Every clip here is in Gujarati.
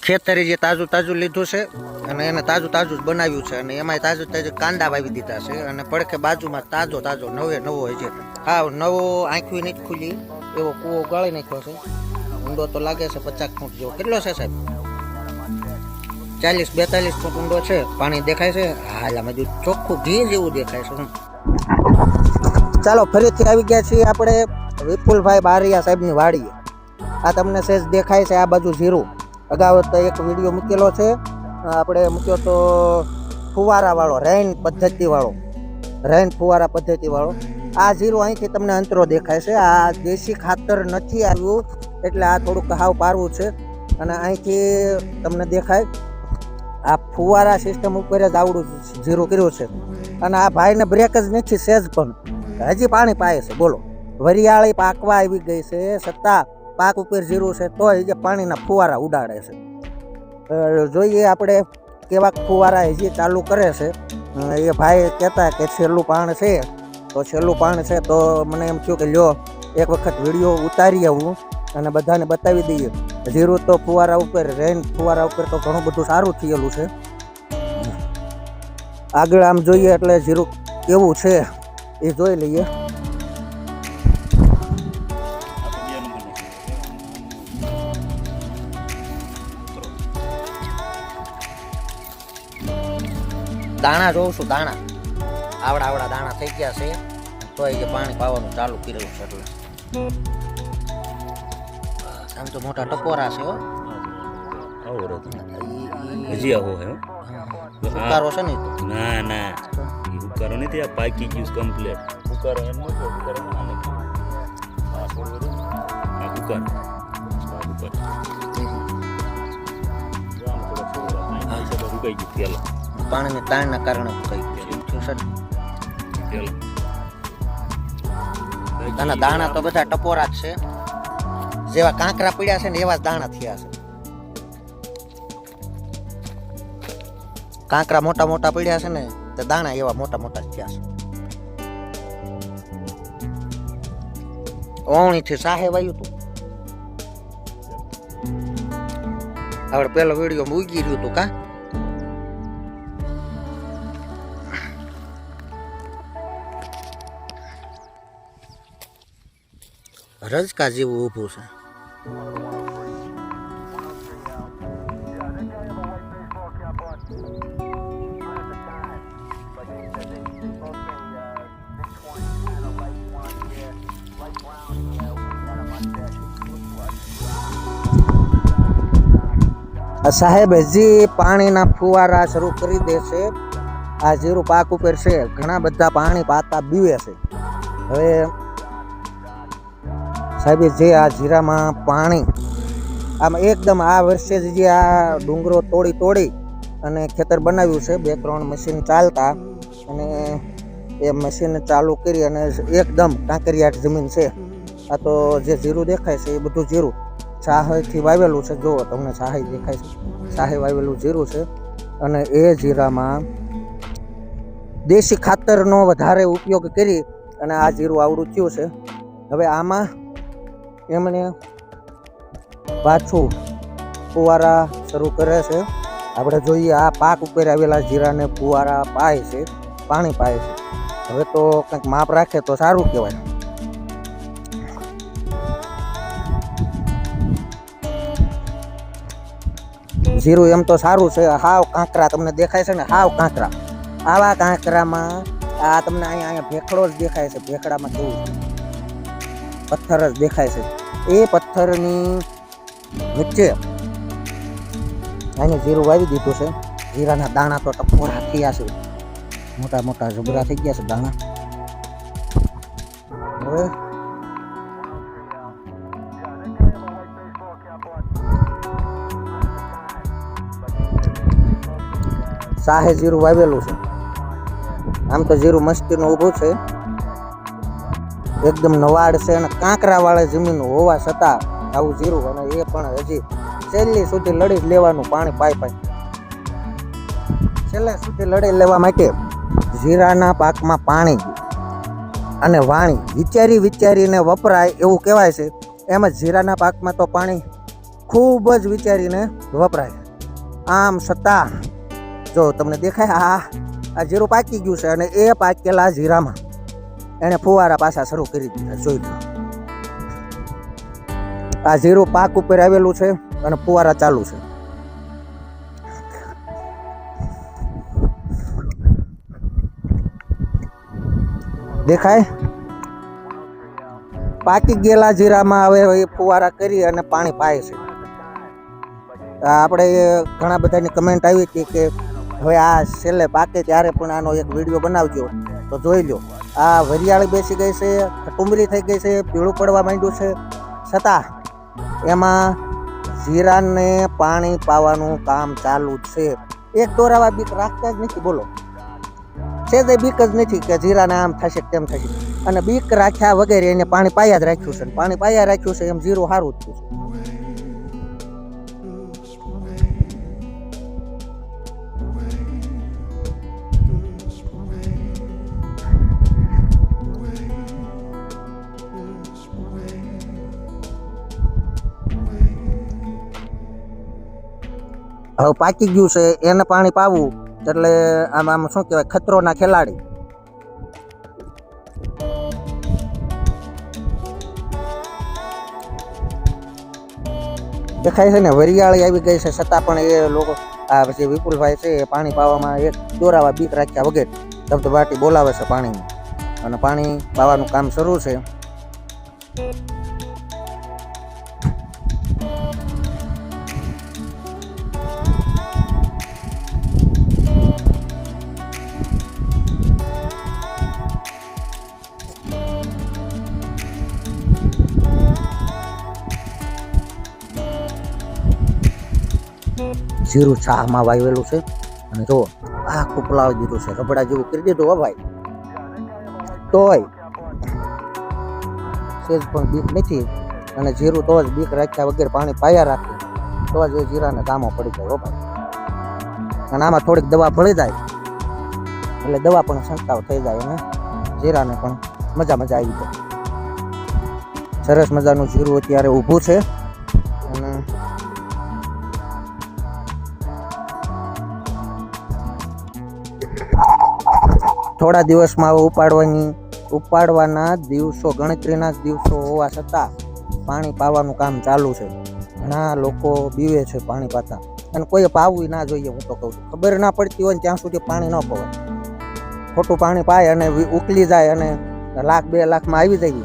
ખેતરી જે તાજું તાજું લીધું છે અને એને તાજું તાજું જ બનાવ્યું છે અને એમાં તાજું તાજું કાંદા વાવી દીધા છે અને પડખે બાજુમાં તાજો તાજો નવે નવો હોય છે. હા, નવો આંખી નથી ખુલી એવો કૂવો ગાળી નાખ્યો છે. ઊંડો તો લાગે છે 50 ફૂટ જેવો. કેટલો છે સાહેબ? 40-42 ફૂટ ઊંડો છે. પાણી દેખાય છે? હાલ આમાં જો ચોખ્ખું ઘી જેવું દેખાય છે. ચાલો ફરીથી આવી ગયા છીએ આપણે વિપુલભાઈ બારિયા સાહેબની વાડીએ. આ તમને સહેજ દેખાય છે આ બાજુ જીરું. અગાઉ તો એક વિડીયો મૂકેલો છે, આપણે મૂક્યો તો ફુવારાવાળો, રેન ફુવારા પદ્ધતિવાળો. આ જીરું અહીંથી તમને અંતરો દેખાય છે. આ દેશી ખાતર નથી આવ્યું એટલે આ થોડુંક હાવ પારવું છે અને અહીંથી તમને દેખાય આ ફુવારા સિસ્ટમ ઉપર જ આવડું જીરું કર્યું છે. અને આ ભાઈને બ્રેક જ નથી સહેજ પણ, હજી પાણી પાય છે. બોલો, વરિયાળી પાકવા આવી ગઈ છે છતાં પાક ઉપર જીરું છે તોય જે પાણીના ફુવારા ઉડાડે છે. જોઈએ આપણે કેવા ફુવારા હજી ચાલુ કરે છે. એ ભાઈ કહેતા કે છેલ્લું પાણ છે, તો છેલ્લું પાણ છે તો મને એમ થયું કે લ્યો એક વખત વિડીયો ઉતારી આવું અને બધાને બતાવી દઈએ. જીરું તો ફુવારા ઉપર, રેન ફુવારા ઉપર તો ઘણું બધું સારું થયેલું છે. આગળ આમ જોઈએ એટલે જીરું કેવું છે એ જોઈ લઈએ. દાણા જોઉં છું, દાણા આવડા દાણા થઈ ગયા છે તો એ પાણી પાવાનું ચાલુ કરેલું છે. એટલે આમ તો મોટા ટપોરા છે. હજી આવો હે ઉકારો છે ને? ના ના, એ ઉકારો નથી, આ પાકી ગયું કમ્પ્લીટ. ઉકારો એમ નથી, ઉકારો આને આ ઉકારો રૂકાઈ ગયું તેલ, પાણીની તાણના કારણે કઈ આના દાણા તો બધા ટપોરા જ છે. જેવા કાંકરા પીડ્યા છે ને એવા જ દાણા થયા છે. કાંકરા મોટા મોટા પીડ્યા છે ને તે દાણા એવા મોટા મોટા થયા છે. ઓણીથી સાહે વાયું તું. આપણે પેલો વિડીયો મૂકી રહ્યું તું કા? રજકા જેવું ઊભું છે. સાહેબ હજી પાણીના ફુવારા શરૂ કરી દે છે. આ જીરું પાક ઉપર છે, ઘણા બધા પાણી પાતા બીવે છે. હવે સાહેબ જે આ જીરામાં પાણી આમ એકદમ આ વર્ષે જ જે આ ડુંગરો તોડી અને ખેતર બનાવ્યું છે, 2-3 મશીન ચાલતા અને એ મશીન ચાલુ કરી અને એકદમ કાંકરિયાટ જમીન છે. આ તો જે જીરું દેખાય છે એ બધું જીરું સાહેથી વાવેલું છે. જુઓ તમને સાહે દેખાય છે, સાહે વાવેલું જીરું છે અને એ જીરામાં દેશી ખાતરનો વધારે ઉપયોગ કરી અને આ જીરું આવડું થયું છે. હવે આમાં એમણે પાછું ફુવારા શરૂ કરે છે. આપણે જોઈએ આ પાક ઉપર આવેલા જીરાને ફુવારા પાય છે, પાણી પાય છે. હવે તો કંઈક માપ રાખે તો સારું કહેવાય. જીરું એમ તો સારું છે. હાવ કાંકરા તમને દેખાય છે ને, હાવ કાંકરા. આવા કાંકરામાં આ તમને અહીંયા ભેખડો જ દેખાય છે. ભેખડામાં કેવું પથ્થર જ દેખાય છે. એ પથ્થરની વચ્ચે અહીંયા જીરું વાવી દીધું છે. જીરાના દાણા તો ટપોરા થયા છે, મોટા મોટા જબરા થઈ ગયા છે દાણા. હવે સાહે જીરું વાવેલું છે. આમ તો જીરું મસ્તીનું ઊભું છે, એકદમ નવાડ છે અને કાંકરાવાળા જમીન હોવા છતાં આવું જીરું. અને એ પણ હજી છેલ્લી સુધી લડી જ લેવાનું, પાણી પાઈ છેલ્લે સુધી લડી લેવા માટે જીરાના પાકમાં પાણી અને વાણી વિચારીને વપરાય એવું કહેવાય છે. એમ જ જીરાના પાકમાં તો પાણી ખૂબ જ વિચારીને વપરાય. આમ છતાં જો તમને દેખાય આ જીરું પાકી ગયું છે અને એ પાકેલા જીરામાં એણે ફુવારા પાછા શરૂ કરી દીધા. જોઈ લો, આ જીરું પાક ઉપર આવેલું છે અને ફુવારા ચાલુ છે. દેખાય પાકી ગયેલા જીરામાં હવે એ ફુવારા કરી અને પાણી પાય છે. આપણે ઘણા બધાની કમેન્ટ આવી હતી કે હવે આ છેલ્લે પાકે ત્યારે પણ આનો એક વિડીયો બનાવજો. તો જોઈ લો, આ વરિયાળી બેસી ગઈ છે, ટુંબરી થઈ ગઈ છે, પીળું પડવા માંડ્યું છે, છતાં એમાં જીરાને પાણી પાવાનું કામ ચાલુ જ છે. એક દોરાવા બીક રાખતા જ નથી. બોલો, છે તે બીક જ નથી કે જીરાને આમ થશે તેમ થશે. અને બીક રાખ્યા વગેરે એને પાણી પાયા જ રાખ્યું છે. પાણી પાયા રાખ્યું છે એમ જીરું સારું જ થયું છે. હવે પાકી ગયું છે એને પાણી પાવું એટલે આમ શું કહેવાય, ખતરોના ખેલાડી. દેખાય છે ને વરિયાળી આવી ગઈ છે, છતાં પણ એ લોકો આ પછી વિપુલભાઈ છે એ પાણી પાવામાં એક દોરાવા બીક રાખ્યા વગેરે ધબધબાટી બોલાવે છે પાણીની અને પાણી પાવાનું કામ શરૂ છે. જીરું છામાં વાવેલું છે અને જો આખું પલાવી દીધું છે, રબડા જેવું કરી દીધું. હો ભાઈ, તોય સેજ પણ બીક નથી. અને જીરું તો જ બીક રાખ્યા વગેરે પાણી પાયા રાખે તો જ એ જીરાને કામો પડી જાય. હો ભાઈ, અને આમાં થોડીક દવા ભળી જાય એટલે દવા પણ છંટકાવ થઈ જાય અને જીરાને પણ મજા આવી જાય. સરસ મજાનું જીરું અત્યારે ઊભું છે અને થોડા દિવસમાં ઉપાડવાના દિવસો ગણતરીના જ દિવસો હોવા છતાં પાણી પાવાનું કામ ચાલુ છે. ઘણા લોકો બીવે છે પાણી પાતા, અને કોઈએ પાવવું ના જોઈએ. હું તો કહું છું, ખબર ના પડતી હોય ને ત્યાં સુધી પાણી ન પવાય. ખોટું પાણી પાય અને ઉકલી જાય અને લાખ 2 લાખમાં આવી જાય,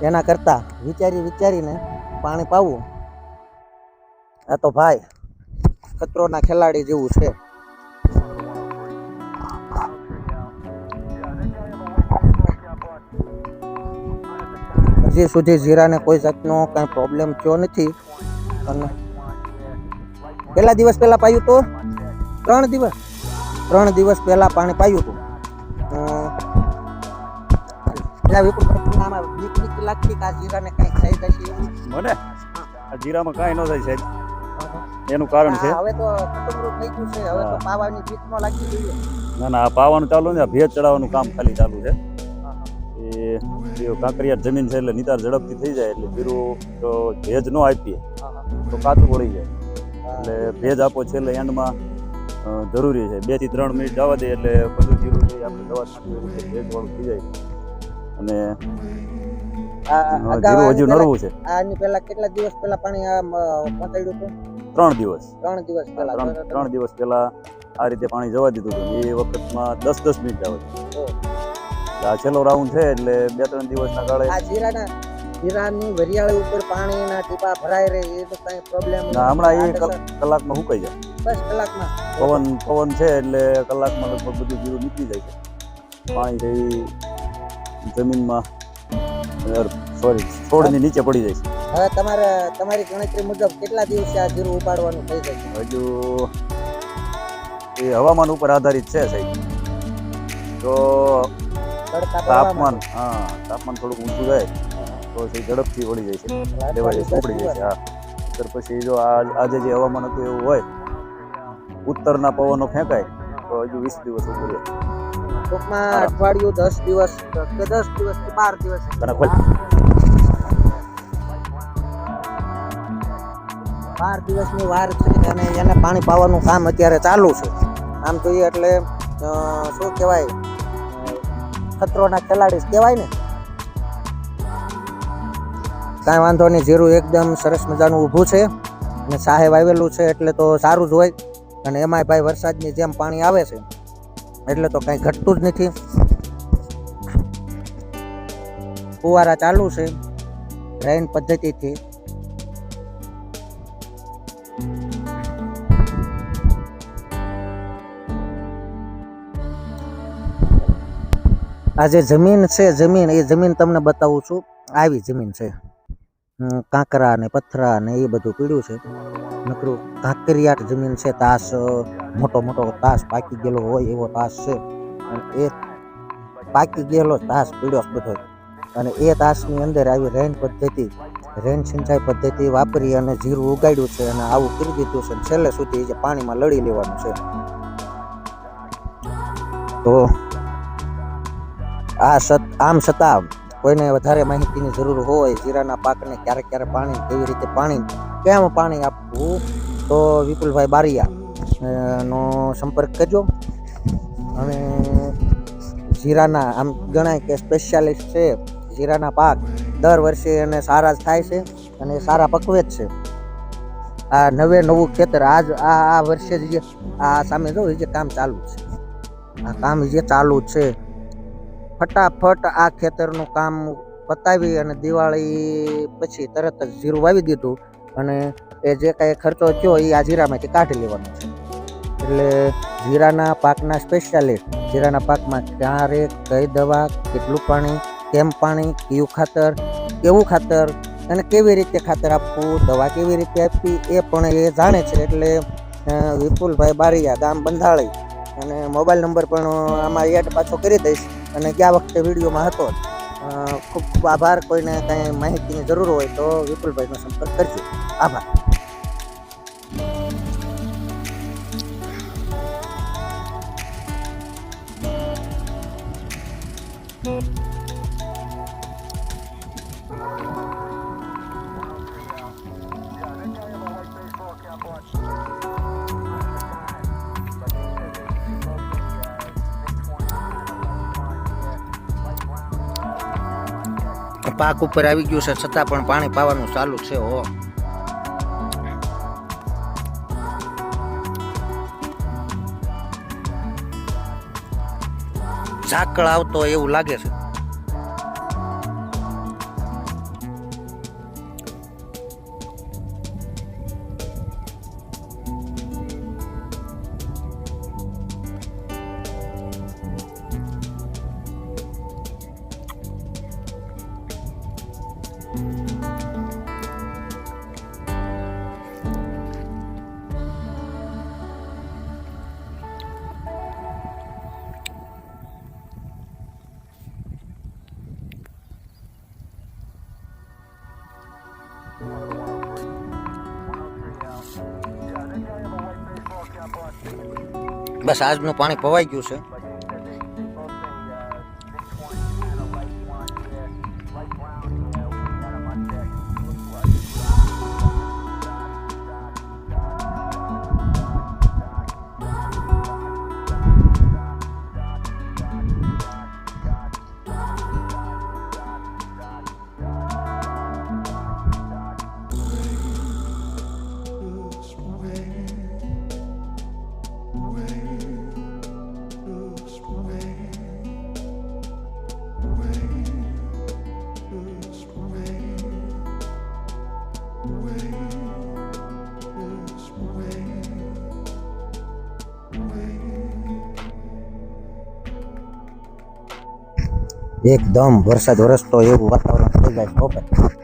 એના કરતાં વિચારીને પાણી પાવું. આ તો ભાઈ ખતરોના ખેલાડી જેવું છે. હજી સુધી જીરાને કોઈ જાતનો કાંઈ પ્રોબ્લેમ થયો નથી. અને પહેલા દિવસ પહેલા પાયું તો 3 દિવસ પહેલા પાણી પાયું હતું. લાગતી કે આ જીરાને કઈ થઈ જશે મને આ જીરામાં કાંઈ ન થાય સાહેબ, એનું કારણ છે હવે તો કટુંબરું થઈ ગયું છે. હવે તો પાવાની બીક ન લાગી જોઈએ. ના આ પાવાનું ચાલુ ને, ભેજ ચડાવવાનું કામ ખાલી ચાલુ છે. એ કાંકરિયા જમીન છે એટલે નિતાર ઝડપથી થઈ જાય. એટલે જીરું તો ભેજ ન આપીએ તો કાચું પડી જાય. એટલે ભેજ આપો છેલ્લે એન્ડમાં જરૂરી છે. 2 થી 3 મિનિટ જવા દે એટલે બધું જીરું છે આપણે દવા છાંટી ભેજ વાળું થઈ જાય. અને જીરું હજી નરવું છે. આની પહેલા કેટલા દિવસ પહેલા પાણી પહોંચાડ્યું હતું? 3 દિવસ 3 દિવસ પહેલા. 3 દિવસ પહેલા આ રીતે પાણી જવા દીધું હતું. એ વખતમાં 10 મિનિટ જવા દીધું. આ છેલ્લો રાઉન્ડ છે એટલે 2-3 દિવસના ગાળે આ જીરાની વરિયાળી ઉપર પાણીના ટીપા ભરાઈ રહે એ તો કઈ પ્રોબ્લેમ ના. હમણાં એ કલાકમાં સુકાઈ જાય. બસ કલાકમાં પવન છે એટલે કલાકમાં લગભગ બધું જીરું નીકળી જાય છે. પાણી છે જમીનમાં છોડની નીચે પડી જાય છે. હવે તમારી ગણતરી મુજબ કેટલા દિવસે આ જીરું ઉપાડવાનું થઈ જાય? હજુ એ હવામાન ઉપર આધારિત છે સાહેબ. તો તાપમાન થોડુંક ઊંચું જાય તો ઝડપથી વળી જાય છે, લેવાય ઉપડી જાય છે. હા, પછી જો આજે જે હવામાન હતું એવું હોય, ઉત્તરના પવનો ફેંકાય તો હજુ 20 દિવસ ઉપર જાય. ટૂંકમાં અઠવાડિયું 10 દિવસ કે 10 દિવસ કે 12 દિવસ. 12 દિવસની વાર છે અને એને પાણી પાવાનું કામ અત્યારે ચાલુ છે. આમ જોઈએ એટલે શું કહેવાય, ખતરોના ખેલાડી કહેવાય ને. કાંઈ વાંધો નહીં, જીરું એકદમ સરસ મજાનું ઊભું છે અને સાહેબ આવેલું છે એટલે તો સારું જ હોય. અને એમાંય ભાઈ વરસાદની જેમ પાણી આવે છે એટલે તો કાંઈ ઘટતું જ નથી. ફુવારા ચાલુ છે રેન પદ્ધતિથી. આ જે જમીન છે, એ જમીન તમને બતાવું છું. આવી જમીન છે, કાંકરા ને પથરા ને એ બધું પીડ્યું છે. નકરું કાંકરિયાટ જમીન છે. તાસ, મોટો મોટો તાસ પાકી ગયેલો હોય એવો તાસ છે. અને એ પાકી ગયેલો તાસ પીડ્યો બધો. અને એ તાસની અંદર આવી રેન સિંચાઈ પદ્ધતિ વાપરી અને જીરું ઉગાડ્યું છે અને આવું કરી દીધું છે. છેલ્લે સુધી જે પાણીમાં લડી લેવાનું છે. તો આમ છતાં કોઈને વધારે માહિતીની જરૂર હોય, જીરાના પાકને ક્યારેક પાણી કેવી રીતે કેમ પાણી આપવું, તો વિપુલભાઈ બારિયા નો સંપર્ક કરજો. અને જીરાના આમ ગણાય કે સ્પેશિયાલિસ્ટ છે. જીરાના પાક દર વર્ષે એને સારા જ થાય છે અને સારા પકવે જ છે. આ નવું ખેતર આ વર્ષે જે આ સામે જો જે કામ ચાલુ છે, આ કામ જે ચાલુ છે, ફટાફટ આ ખેતરનું કામ પતાવી અને દિવાળી પછી તરત જ જીરું વાવી દીધું. અને એ જે કાંઈ ખર્ચો થયો એ આ જીરામાંથી કાઢી લેવાનો છે. એટલે જીરાના પાકના સ્પેશિયાલિસ્ટ, જીરાના પાકમાં ક્યારે કઈ દવા, કેટલું પાણી, કેમ પાણી, કયું ખાતર, કેવું ખાતર અને કેવી રીતે ખાતર આપવું, દવા કેવી રીતે આપવી એ પણ એ જાણે છે. એટલે વિપુલભાઈ બારિયા, ગામ બંધાળી, અને મોબાઈલ નંબર પણ આમાં એડ પાછો કરી દઈશ. અને ગયા વખતે વિડીયોમાં હતો. ખૂબ ખૂબ આભાર. કોઈને કાંઈ માહિતીની જરૂર હોય તો વિપુલભાઈનો સંપર્ક કરજો. આભાર. પાક ઉપર આવી ગયું છે છતાં પણ પાણી પાવાનું ચાલુ છે. ઝાકળ આવતો એવું લાગે છે. બસ આજનું પાણી પવાઈ ગયું છે. એકદમ વરસાદ વરસતો એવું વાતાવરણ થઈ જાય છે.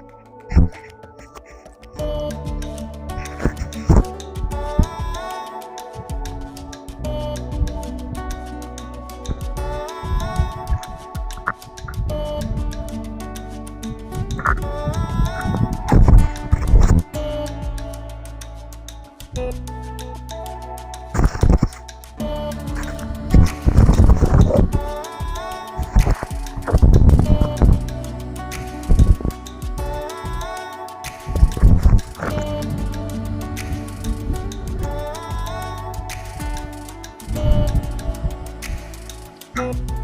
છે.